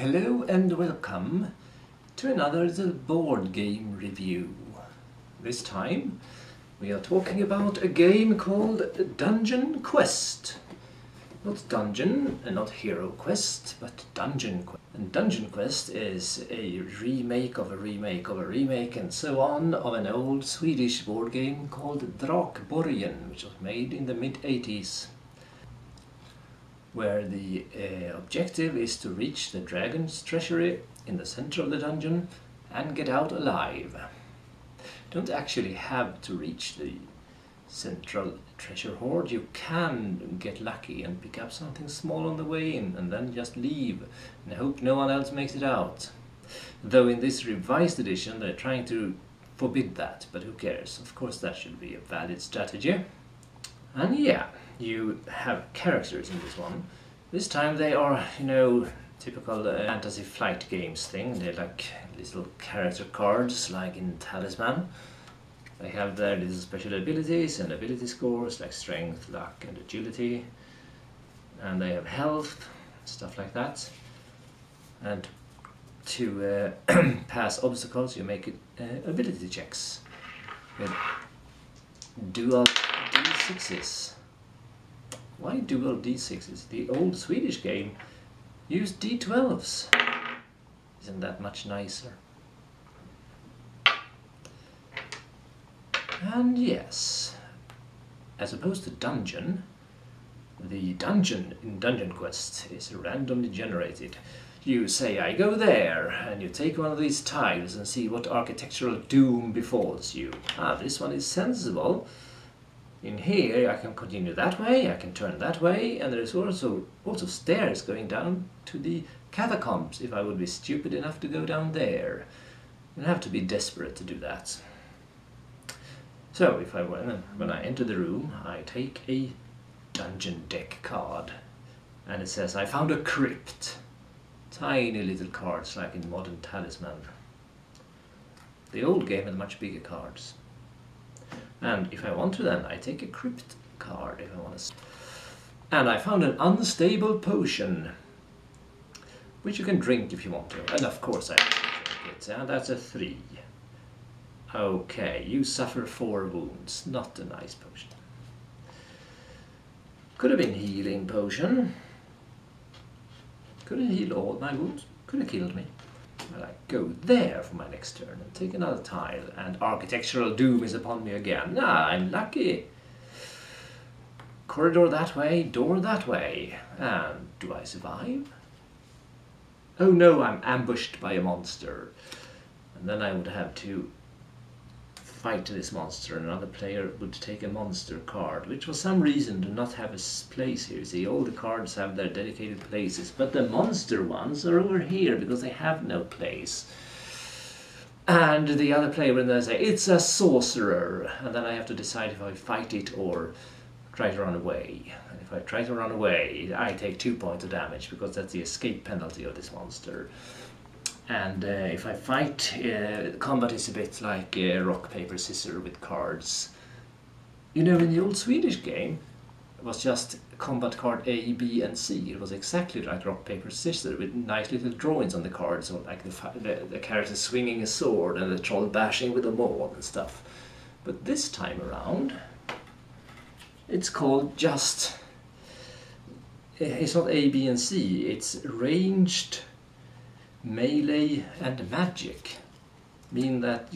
Hello and welcome to another little board game review. This time we are talking about a game called Dungeonquest. Not Dungeon and not Hero Quest, but Dungeonquest. And Dungeonquest is a remake of a remake of a remake and so on of an old Swedish board game called Drakborgen, which was made in the mid-80s. Where the objective is to reach the dragon's treasury in the center of the dungeon and get out alive. Don't actually have to reach the central treasure hoard. You can get lucky and pick up something small on the way in and then just leave and hope no one else makes it out. Though in this revised edition they're trying to forbid that, but who cares? Of course that should be a valid strategy. And yeah, you have characters in this one. This time they are, typical fantasy flight games thing. They're like little character cards, like in Talisman. They have their little special abilities and ability scores, like strength, luck and agility. And they have health, stuff like that. And to pass obstacles, you make ability checks with dual D6s. Why dual D6s? The old Swedish game used D12s. Isn't that much nicer? And yes, as opposed to dungeon, the dungeon in Dungeonquest is randomly generated. You say, I go there, and you take one of these tiles and see what architectural doom befalls you. Ah, this one is sensible. In here I can continue that way, I can turn that way, and there's also stairs going down to the catacombs if I would be stupid enough to go down there. You'd have to be desperate to do that. So if when I enter the room, I take a dungeon deck card, and it says I found a crypt. Tiny little cards like in modern Talisman. The old game had much bigger cards. And if I want to, then I take a crypt card if I want to. And I found an unstable potion, which you can drink if you want to. And of course I drink it, and that's a 3. Okay, you suffer 4 wounds. Not a nice potion. Could have been healing potion. Could have healed all my wounds. Could have killed me. Well, I go there for my next turn and take another tile, and architectural doom is upon me again. Ah, I'm lucky. Corridor that way, door that way. And do I survive? Oh no, I'm ambushed by a monster. And then I would have to fight this monster, and another player would take a monster card, which for some reason do not have a place here. See, all the cards have their dedicated places, but the monster ones are over here because they have no place. And the other player will then say, it's a sorcerer, and then I have to decide if I fight it or try to run away. And if I try to run away, I take 2 points of damage because that's the escape penalty of this monster. And if I fight, combat is a bit like rock, paper, scissors with cards. In the old Swedish game, it was just combat card A, B and C. It was exactly like rock, paper, scissors with nice little drawings on the cards, so like the character swinging a sword and the troll bashing with a maul and stuff. But this time around, it's called just... It's not A, B and C, it's ranged... melee and magic, mean that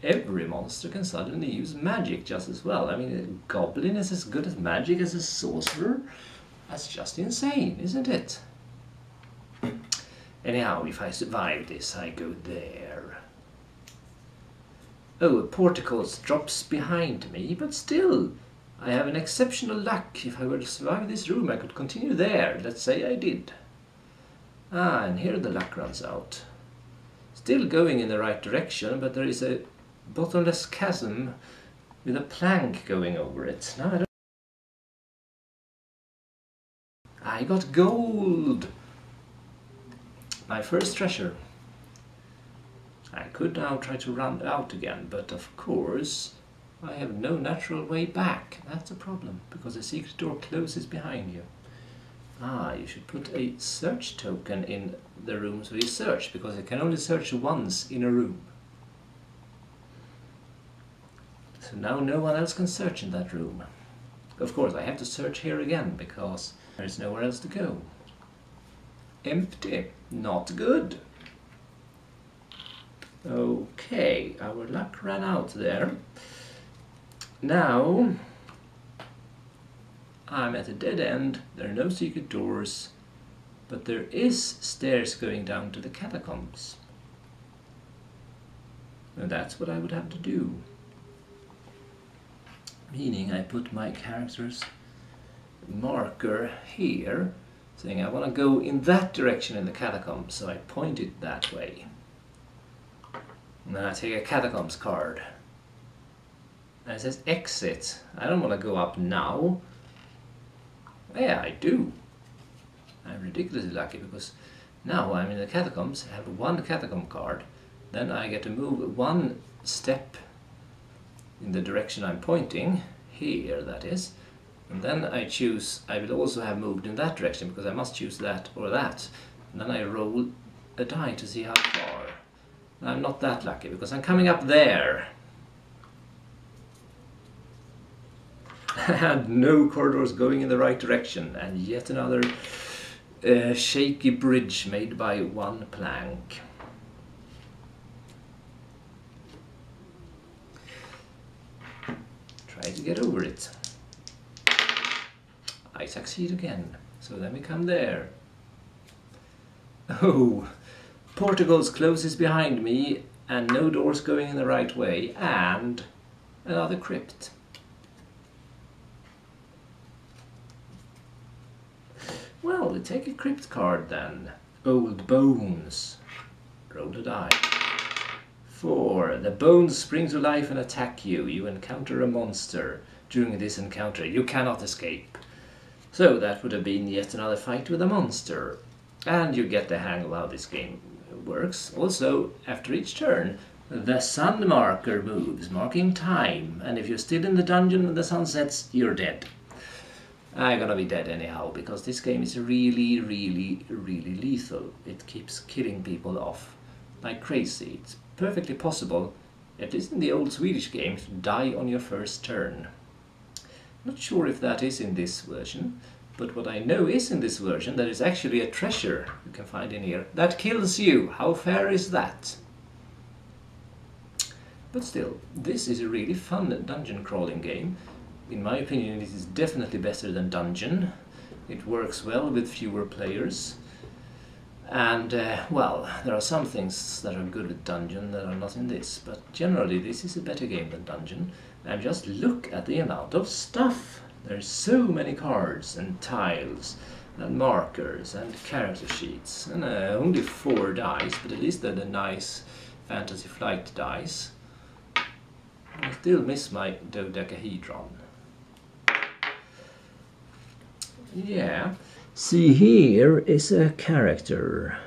every monster can suddenly use magic just as well. I mean, a goblin is as good as magic as a sorcerer. That's just insane, isn't it? Anyhow, if I survive this, I go there. Oh, a portico drops behind me, but still, I have an exceptional luck. If I were to survive this room, I could continue there. Let's say I did. Ah, and here the luck runs out. Still going in the right direction, but there is a bottomless chasm with a plank going over it. Now I got gold! My first treasure. I could now try to run out again, but of course I have no natural way back. That's a problem, because the secret door closes behind you. Ah, you should put a search token in the rooms where you search, because you can only search once in a room. So now no one else can search in that room. Of course, I have to search here again, because there's nowhere else to go. Empty. Not good. Okay, our luck ran out there. Now I'm at a dead end. There are no secret doors, but there is stairs going down to the catacombs. And that's what I would have to do. Meaning I put my character's marker here, saying I want to go in that direction in the catacombs, so I point it that way. And then I take a catacombs card. And it says exit. I don't want to go up now. Yeah, I do. I'm ridiculously lucky, because now I'm in the catacombs, I have one catacomb card, then I get to move one step in the direction I'm pointing, here that is, and then I choose, I will also have moved in that direction, because I must choose that or that, and then I roll a die to see how far. I'm not that lucky, because I'm coming up there. And no corridors going in the right direction, and yet another shaky bridge made by one plank. Try to get over it. I succeed again, so then we come there. Oh, Portugal's closes behind me, and no doors going in the right way, and another crypt. Well, we take a crypt card then. Old bones. Roll a die. 4. The bones spring to life and attack you. You encounter a monster. During this encounter, you cannot escape. So that would have been yet another fight with a monster. And you get the hang of how this game works. Also, after each turn, the sun marker moves, marking time. And if you're still in the dungeon when the sun sets, you're dead. I'm gonna be dead anyhow, because this game is really, really, really lethal. It keeps killing people off like crazy. It's perfectly possible, at least in the old Swedish games, to die on your first turn. Not sure if that is in this version, but what I know is in this version, there is actually a treasure you can find in here that kills you. How fair is that? But still, this is a really fun dungeon crawling game. In my opinion, it is definitely better than Dungeon. It works well with fewer players. And, well, there are some things that are good with Dungeon that are not in this, but generally this is a better game than Dungeon. And just look at the amount of stuff! There's so many cards and tiles and markers and character sheets. And only 4 dice, but at least they're the nice Fantasy Flight dice. I still miss my dodecahedron. Yeah. See, here is a character.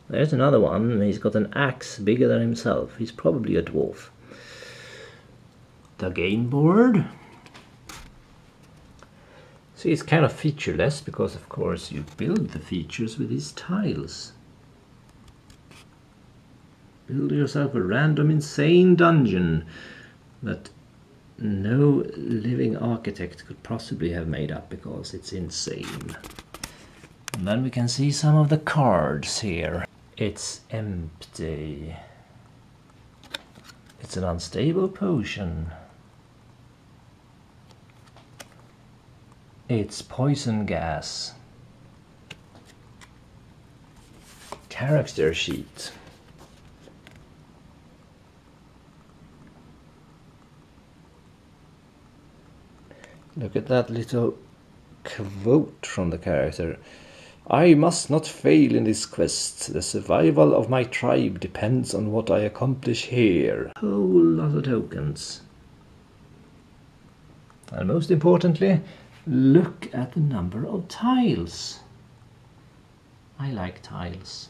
There's another one. He's got an axe bigger than himself. He's probably a dwarf. The game board. See, it's kind of featureless because, of course, you build the features with these tiles. Build yourself a random insane dungeon that no living architect could possibly have made up, because it's insane. And then we can see some of the cards here. It's empty. It's an unstable potion. It's poison gas. Character sheet. Look at that little quote from the character. I must not fail in this quest. The survival of my tribe depends on what I accomplish here. A whole lot of tokens. And most importantly, look at the number of tiles. I like tiles.